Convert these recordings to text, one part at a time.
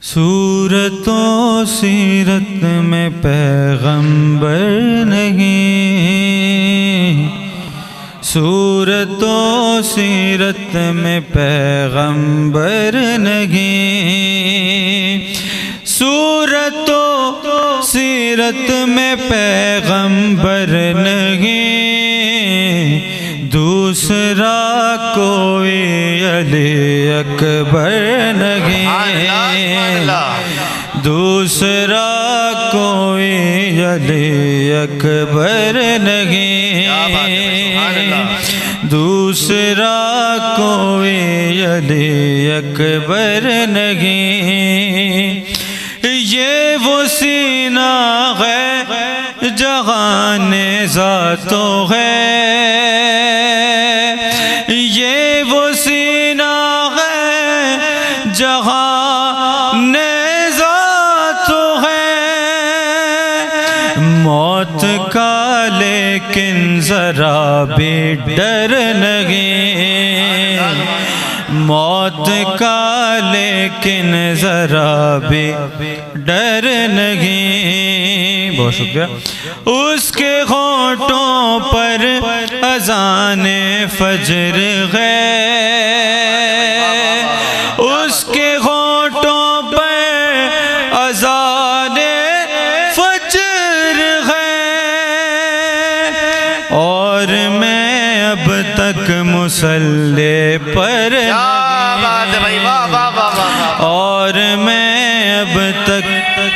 صورت و سیرت میں پیغمبر نہیں، صورت و سیرت میں پیغمبر نہیں، صورت و سیرت میں پیغمبر نہیں، دوسرا کوئی علی اکبر نہیں، دوسرا کوئی علی اکبر نہیں، دوسرا کوئی علی اکبر نہیں، یہ وہ سینہ ہے جہان ذاتو ہے، یہ وہ سینہ ہے جہان ذاتو ہے، موت کا لیکن ذرا بھی ڈر نہیں، موت کا لیکن ذرا بھی ڈر نہیں، بہت شکریہ، اس کے ہونٹوں پر اذان فجر ہے، اس کے ہونٹوں پر اذان فجر ہے، اور میں اب تک مصلی پر اور میں اب تک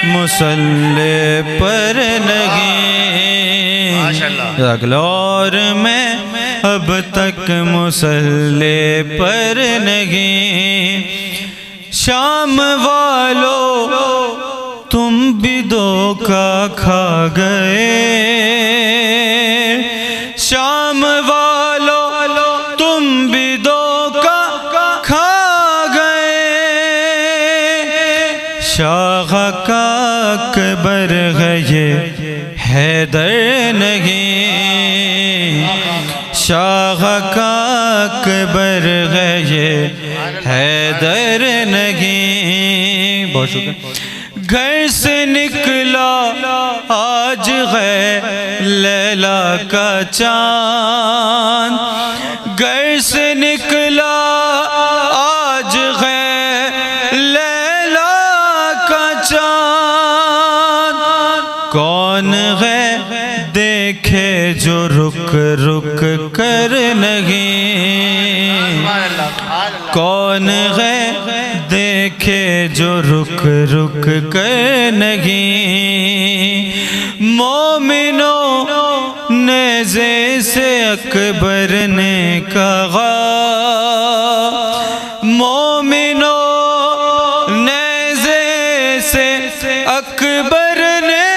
مصلی پر نہیں، اور میں اب تک مصلی پر نہیں، شام والو تم بھی دھوکا کھا گئے، شام والو تم بھی دھوکا کھا گئے، شاہ کا اکبر ہے یہ حیدر نہیں، شاہ کا اکبر ہے یہ حیدر نہیں، بہت شکریہ، گھر سے نکلا آج ہے لیلا کا چاند، گھر سے نکلا آج ہے لیلا کا چاند، کون ہے دیکھے جو رک رک کر نہیں، کون ہے دیکھے جو رک رک کر نہیں، مومنوں نیزے سے اکبر نے کہا، مومنوں نیزے سے اکبر نے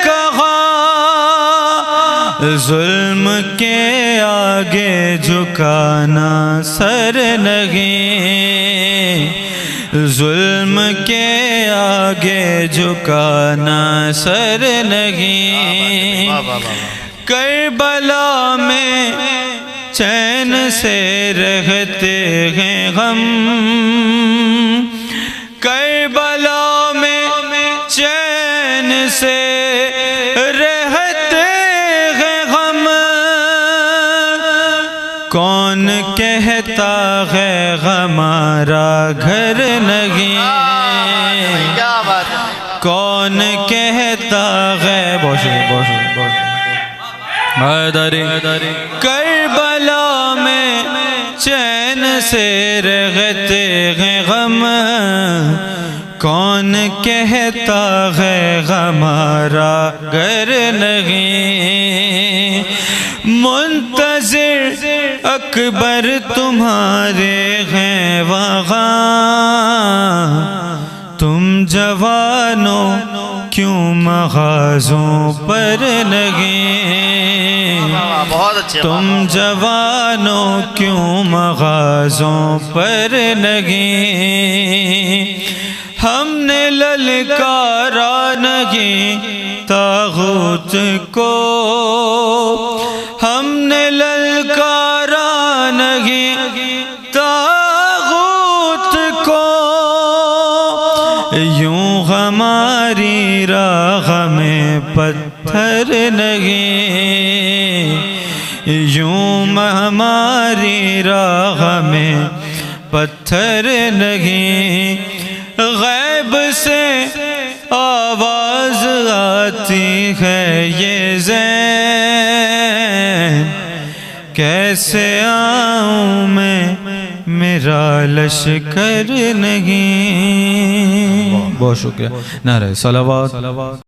کہا، ظلم کے آگے جھکانا سر نہیں، ظلم کے آگے جھکانا سر نہیں، کربلا میں چین سے رہتے ہیں ہم، کربلا میں چین سے رہتے ہیں ہم، کون کہتا ہے ہمارا گھر نہیں، کون کہتا ہے، بہت شکریہ، بہت شکریہ، بہت شکریہ، کربلا میں چین سے رہتے ہیں غم، کون کہتا ہے ہمارا گھر نہیں، منتظر اکبر تمہارے ہیں وہاں، تم جوانوں کیوں مغازوں پر نہیں، تم جوانوں کیوں مغازوں پر نہیں، ہم نے للکارا نہیں طاغوت کو، ہم نے للکارا نہیں طاغوت کو، یوں ہماری راہ میں پتھر نہیں، یوں ہماری راہ میں پتھر نہیں، غیب سے آواز آتی ہے یہ زین، کیسے آؤں میں میرا لشکر نہیں۔ بہت شکریہ، نعرہ صلوات۔